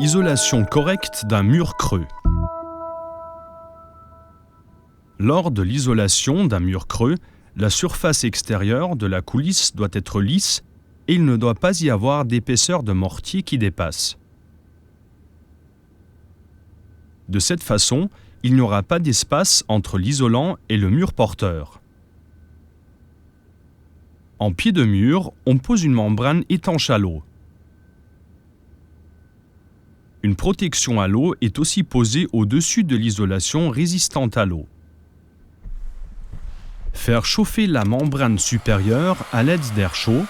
Isolation correcte d'un mur creux. Lors de l'isolation d'un mur creux, la surface extérieure de la coulisse doit être lisse et il ne doit pas y avoir d'épaisseur de mortier qui dépasse. De cette façon, il n'y aura pas d'espace entre l'isolant et le mur porteur. En pied de mur, on pose une membrane étanche à l'eau. Une protection à l'eau est aussi posée au-dessus de l'isolation résistante à l'eau. Faire chauffer la membrane supérieure à l'aide d'air chaud,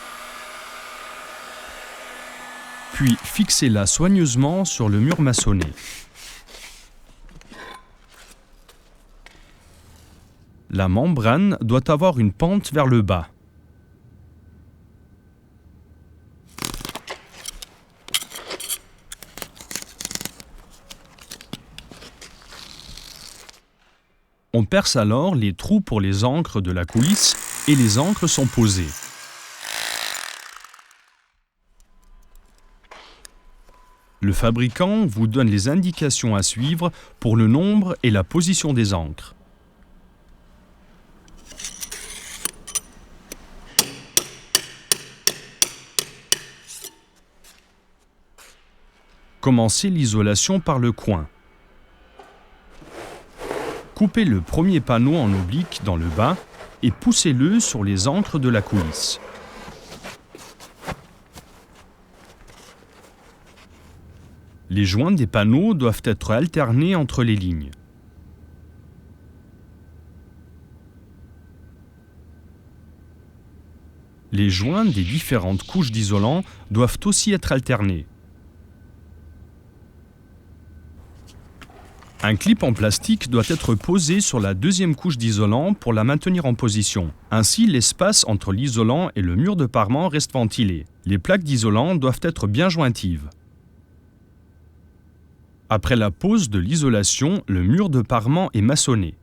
puis fixez-la soigneusement sur le mur maçonné. La membrane doit avoir une pente vers le bas. On perce alors les trous pour les ancres de la coulisse et les ancres sont posées. Le fabricant vous donne les indications à suivre pour le nombre et la position des ancres. Commencez l'isolation par le coin. Coupez le premier panneau en oblique dans le bas et poussez-le sur les ancres de la coulisse. Les joints des panneaux doivent être alternés entre les lignes. Les joints des différentes couches d'isolant doivent aussi être alternés. Un clip en plastique doit être posé sur la deuxième couche d'isolant pour la maintenir en position. Ainsi, l'espace entre l'isolant et le mur de parement reste ventilé. Les plaques d'isolant doivent être bien jointives. Après la pose de l'isolation, le mur de parement est maçonné.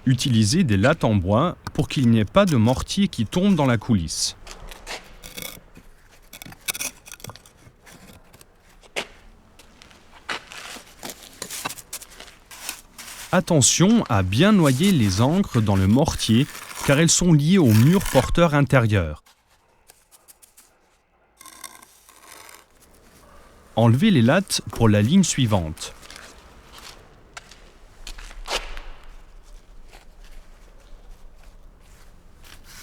Utilisez des lattes en bois pour qu'il n'y ait pas de mortier qui tombe dans la coulisse. Attention à bien noyer les ancres dans le mortier car elles sont liées au mur porteur intérieur. Enlevez les lattes pour la ligne suivante.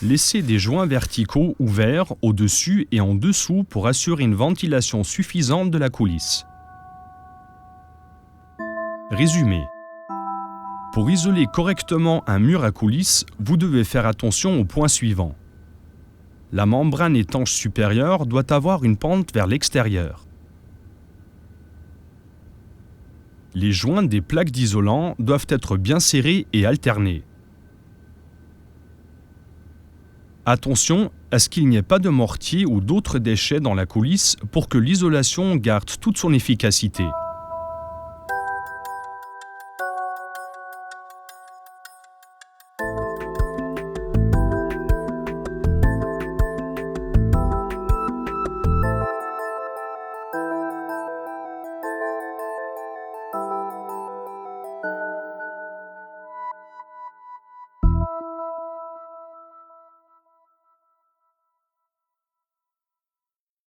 Laissez des joints verticaux ouverts au-dessus et en dessous pour assurer une ventilation suffisante de la coulisse. Résumé. Pour isoler correctement un mur à coulisse, vous devez faire attention aux points suivants. La membrane étanche supérieure doit avoir une pente vers l'extérieur. Les joints des plaques d'isolant doivent être bien serrés et alternés. Attention à ce qu'il n'y ait pas de mortier ou d'autres déchets dans la coulisse pour que l'isolation garde toute son efficacité.